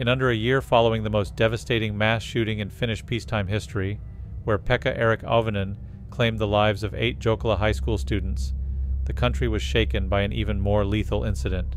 In under a year following the most devastating mass shooting in Finnish peacetime history, where Pekka-Eric Auvinen claimed the lives of 8 Jokela High School students, the country was shaken by an even more lethal incident.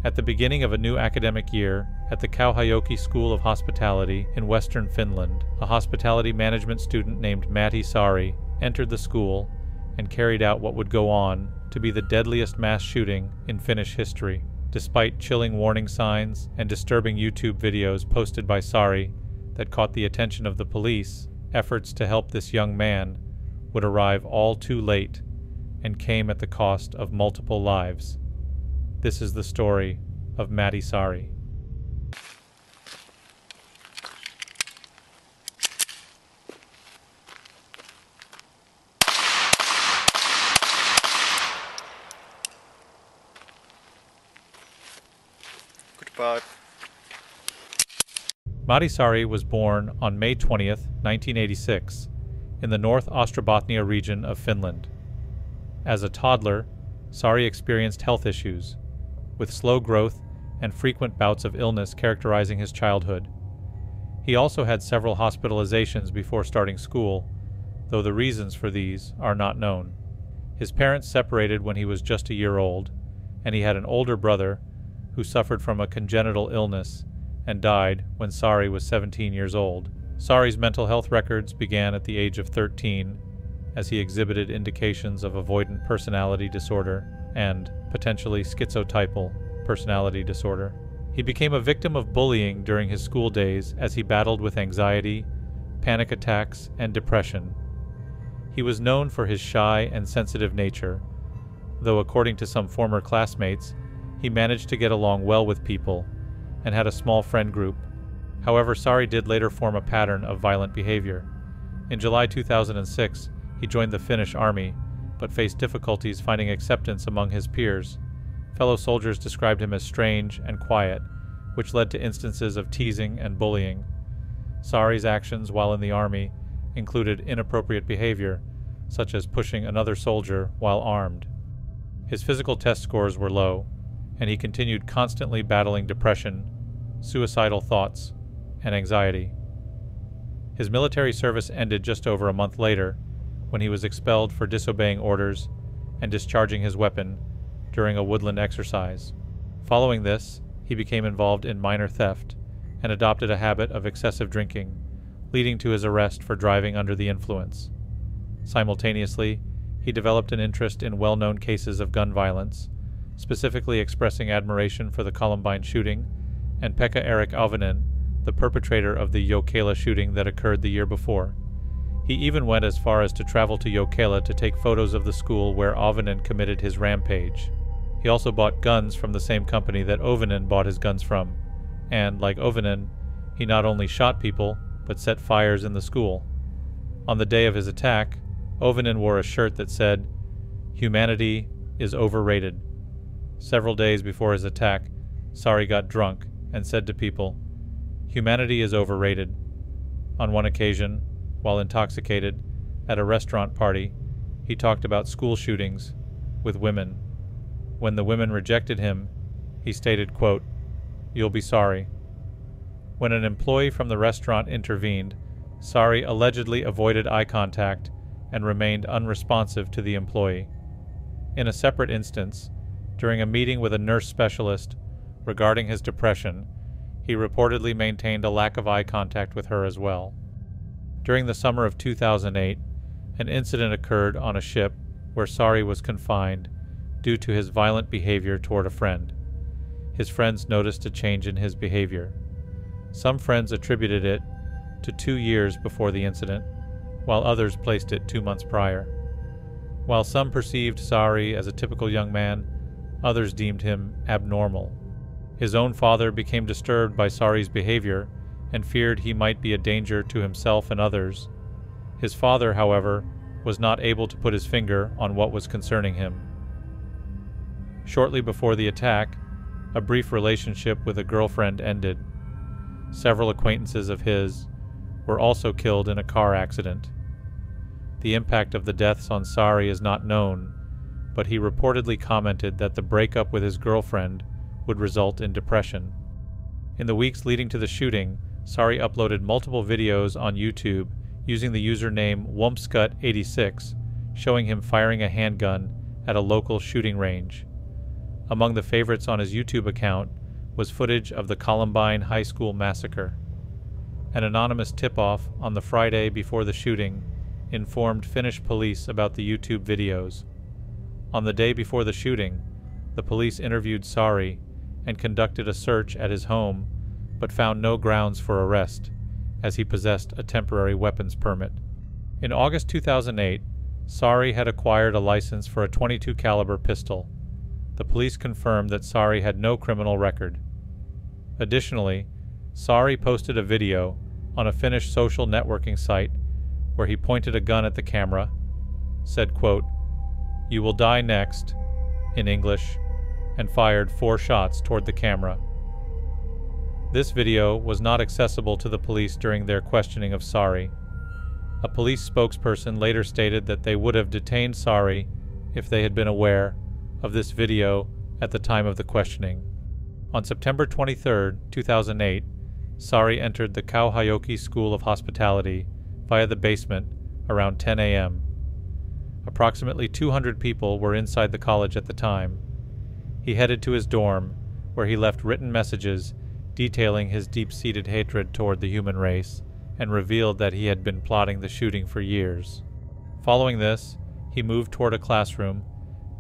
At the beginning of a new academic year, at the Kauhayoki School of Hospitality in Western Finland, a hospitality management student named Matti Saari entered the school and carried out what would go on to be the deadliest mass shooting in Finnish history. Despite chilling warning signs and disturbing YouTube videos posted by Saari that caught the attention of the police, efforts to help this young man would arrive all too late and came at the cost of multiple lives. This is the story of Matti Saari. Goodbye. Matti Saari was born on May 20th, 1986, in the North Ostrobothnia region of Finland. As a toddler, Saari experienced health issues, with slow growth and frequent bouts of illness characterizing his childhood. He also had several hospitalizations before starting school, though the reasons for these are not known. His parents separated when he was just a year old, and he had an older brother who suffered from a congenital illness and died when Saari was 17 years old. Saari's mental health records began at the age of 13, as he exhibited indications of avoidant personality disorder and potentially schizotypal personality disorder. He became a victim of bullying during his school days as he battled with anxiety, panic attacks, and depression. He was known for his shy and sensitive nature, though according to some former classmates, he managed to get along well with people and had a small friend group. However, Saari did later form a pattern of violent behavior. In July 2006, he joined the Finnish army, but faced difficulties finding acceptance among his peers. Fellow soldiers described him as strange and quiet, which led to instances of teasing and bullying. Saari's actions while in the army included inappropriate behavior, such as pushing another soldier while armed. His physical test scores were low, and he continued constantly battling depression, suicidal thoughts, and anxiety. His military service ended just over a month later, when he was expelled for disobeying orders and discharging his weapon during a woodland exercise. Following this, he became involved in minor theft and adopted a habit of excessive drinking, leading to his arrest for driving under the influence. Simultaneously, he developed an interest in well-known cases of gun violence, specifically expressing admiration for the Columbine shooting and Pekka-Eric Auvinen, the perpetrator of the Jokela shooting that occurred the year before. He even went as far as to travel to Jokela to take photos of the school where Auvinen committed his rampage. He also bought guns from the same company that Auvinen bought his guns from, and, like Auvinen, he not only shot people, but set fires in the school. On the day of his attack, Auvinen wore a shirt that said, "Humanity is overrated." Several days before his attack, Saari got drunk and said to people, "Humanity is overrated." On one occasion, while intoxicated, at a restaurant party, he talked about school shootings with women. When the women rejected him, he stated, quote, "You'll be sorry." When an employee from the restaurant intervened, Saari allegedly avoided eye contact and remained unresponsive to the employee. In a separate instance, during a meeting with a nurse specialist regarding his depression, he reportedly maintained a lack of eye contact with her as well. During the summer of 2008, an incident occurred on a ship where Saari was confined due to his violent behavior toward a friend. His friends noticed a change in his behavior. Some friends attributed it to 2 years before the incident, while others placed it 2 months prior. While some perceived Saari as a typical young man, others deemed him abnormal. His own father became disturbed by Saari's behavior and feared he might be a danger to himself and others. His father, however, was not able to put his finger on what was concerning him. Shortly before the attack, a brief relationship with a girlfriend ended. Several acquaintances of his were also killed in a car accident. The impact of the deaths on Saari is not known, but he reportedly commented that the breakup with his girlfriend would result in depression. In the weeks leading to the shooting, Saari uploaded multiple videos on YouTube using the username Wumpscut86, showing him firing a handgun at a local shooting range. Among the favorites on his YouTube account was footage of the Columbine High School massacre. An anonymous tip-off on the Friday before the shooting informed Finnish police about the YouTube videos. On the day before the shooting, the police interviewed Saari and conducted a search at his home, but found no grounds for arrest, as he possessed a temporary weapons permit. In August 2008, Saari had acquired a license for a .22 caliber pistol. The police confirmed that Saari had no criminal record. Additionally, Saari posted a video on a Finnish social networking site where he pointed a gun at the camera, said, quote, "You will die next," in English, and fired 4 shots toward the camera. This video was not accessible to the police during their questioning of Saari. A police spokesperson later stated that they would have detained Saari if they had been aware of this video at the time of the questioning. On September 23, 2008, Saari entered the Kauhayoki School of Hospitality via the basement around 10 a.m. Approximately 200 people were inside the college at the time. He headed to his dorm, where he left written messages detailing his deep-seated hatred toward the human race, and revealed that he had been plotting the shooting for years. Following this, he moved toward a classroom,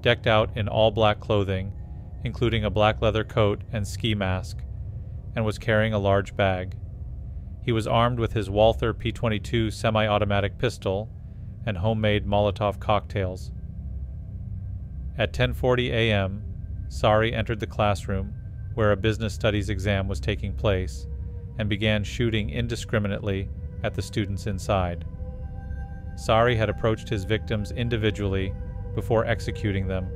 decked out in all-black clothing, including a black leather coat and ski mask, and was carrying a large bag. He was armed with his Walther P22 semi-automatic pistol and homemade Molotov cocktails. At 10:40 a.m., Saari entered the classroom where a business studies exam was taking place and began shooting indiscriminately at the students inside. Saari had approached his victims individually before executing them,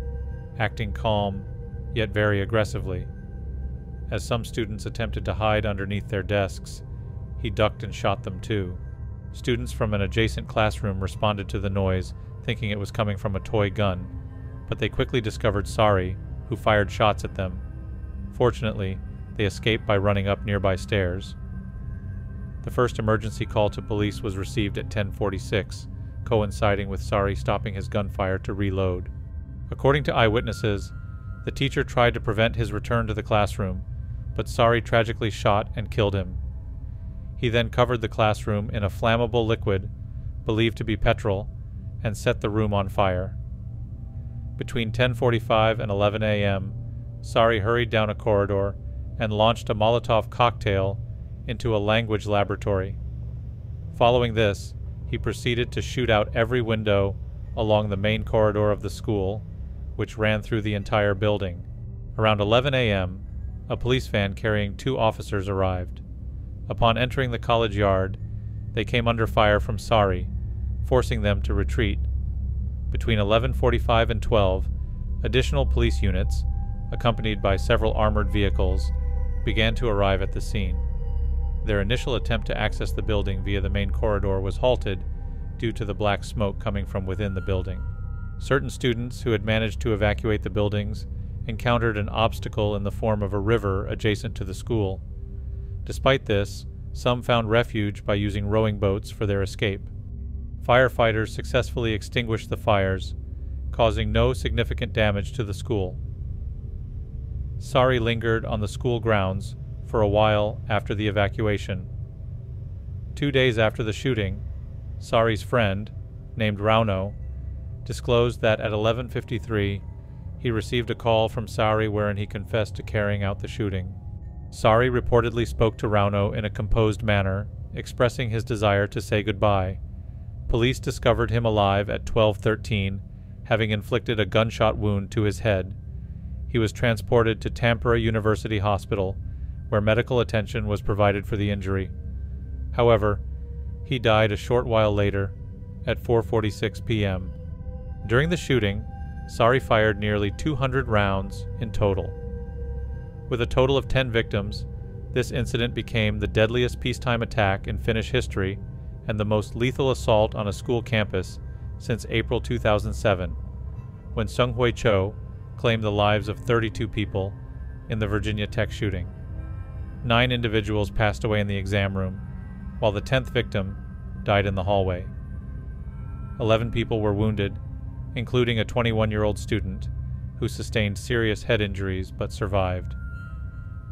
acting calm yet very aggressively. As some students attempted to hide underneath their desks, he ducked and shot them too. Students from an adjacent classroom responded to the noise, thinking it was coming from a toy gun, but they quickly discovered Saari, who fired shots at them. Fortunately, they escaped by running up nearby stairs. The first emergency call to police was received at 10:46, coinciding with Saari stopping his gunfire to reload. According to eyewitnesses, the teacher tried to prevent his return to the classroom, but Saari tragically shot and killed him. He then covered the classroom in a flammable liquid, believed to be petrol, and set the room on fire. Between 10:45 and 11 a.m., Saari hurried down a corridor and launched a Molotov cocktail into a language laboratory. Following this, he proceeded to shoot out every window along the main corridor of the school, which ran through the entire building. Around 11 a.m., a police van carrying 2 officers arrived. Upon entering the college yard, they came under fire from Saari, forcing them to retreat. Between 11:45 and 12, additional police units, accompanied by several armored vehicles, began to arrive at the scene. Their initial attempt to access the building via the main corridor was halted due to the black smoke coming from within the building. Certain students who had managed to evacuate the buildings encountered an obstacle in the form of a river adjacent to the school. Despite this, some found refuge by using rowing boats for their escape. Firefighters successfully extinguished the fires, causing no significant damage to the school. Saari lingered on the school grounds for a while after the evacuation. 2 days after the shooting, Saari's friend, named Rauno, disclosed that at 11:53 he received a call from Saari wherein he confessed to carrying out the shooting. Saari reportedly spoke to Rauno in a composed manner, expressing his desire to say goodbye. Police discovered him alive at 12:13, having inflicted a gunshot wound to his head. He was transported to Tampere University Hospital, where medical attention was provided for the injury. However, he died a short while later, at 4:46 p.m. During the shooting, Saari fired nearly 200 rounds in total. With a total of 10 victims, this incident became the deadliest peacetime attack in Finnish history and the most lethal assault on a school campus since April 2007, when Sung-Hoi Cho claimed the lives of 32 people in the Virginia Tech shooting. 9 individuals passed away in the exam room, while the 10th victim died in the hallway. 11 people were wounded, including a 21-year-old student who sustained serious head injuries but survived.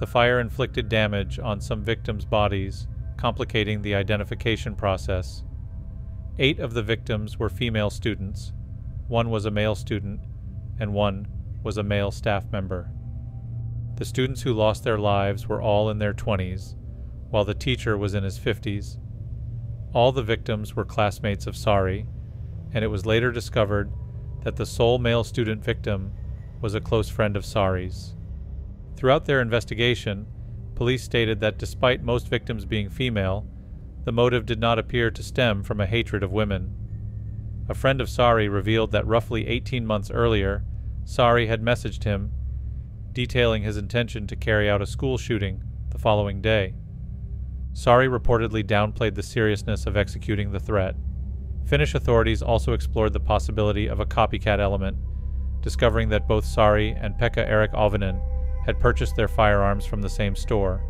The fire inflicted damage on some victims' bodies, complicating the identification process. 8 of the victims were female students, 1 was a male student, and 1 was a male staff member. The students who lost their lives were all in their 20s, while the teacher was in his 50s. All the victims were classmates of Saari, and it was later discovered that the sole male student victim was a close friend of Saari's. Throughout their investigation, police stated that despite most victims being female, the motive did not appear to stem from a hatred of women. A friend of Saari revealed that roughly 18 months earlier, Saari had messaged him, detailing his intention to carry out a school shooting the following day. Saari reportedly downplayed the seriousness of executing the threat. Finnish authorities also explored the possibility of a copycat element, discovering that both Saari and Pekka-Eric Auvinen had purchased their firearms from the same store.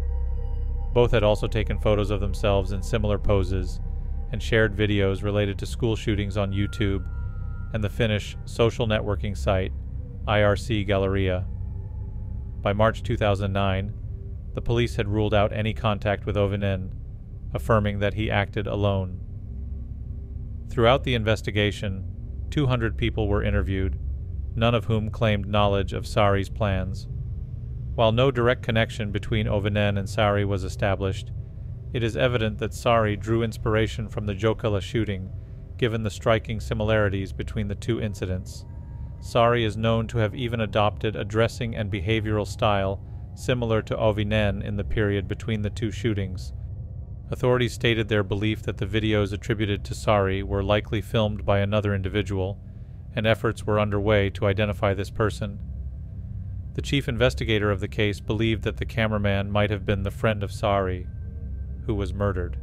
Both had also taken photos of themselves in similar poses and shared videos related to school shootings on YouTube and the Finnish social networking site IRC Galleria. By March 2009, the police had ruled out any contact with Auvinen, affirming that he acted alone. Throughout the investigation, 200 people were interviewed, none of whom claimed knowledge of Saari's plans. While no direct connection between Auvinen and Saari was established, it is evident that Saari drew inspiration from the Jokela shooting, given the striking similarities between the two incidents. Saari is known to have even adopted a dressing and behavioral style similar to Auvinen in the period between the two shootings. Authorities stated their belief that the videos attributed to Saari were likely filmed by another individual, and efforts were underway to identify this person. The chief investigator of the case believed that the cameraman might have been the friend of Saari, who was murdered.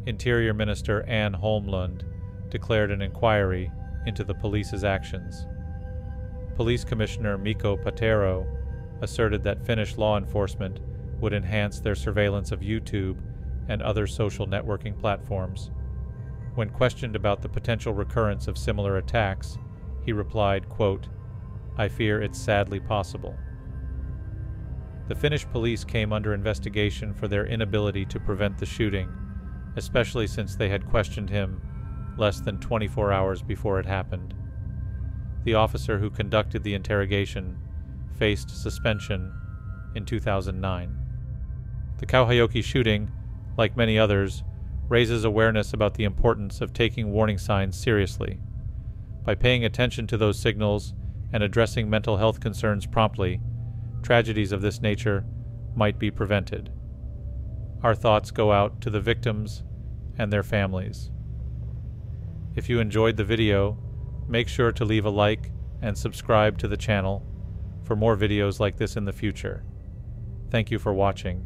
Interior Minister Anne Holmlund declared an inquiry into the police's actions. Police Commissioner Mikko Patero asserted that Finnish law enforcement would enhance their surveillance of YouTube and other social networking platforms. When questioned about the potential recurrence of similar attacks, he replied, quote, "I fear it's sadly possible." The Finnish police came under investigation for their inability to prevent the shooting, especially since they had questioned him less than 24 hours before it happened. The officer who conducted the interrogation faced suspension in 2009. The Kauhayoki shooting, like many others, raises awareness about the importance of taking warning signs seriously. By paying attention to those signals and addressing mental health concerns promptly, tragedies of this nature might be prevented. Our thoughts go out to the victims and their families. If you enjoyed the video, make sure to leave a like and subscribe to the channel for more videos like this in the future. Thank you for watching.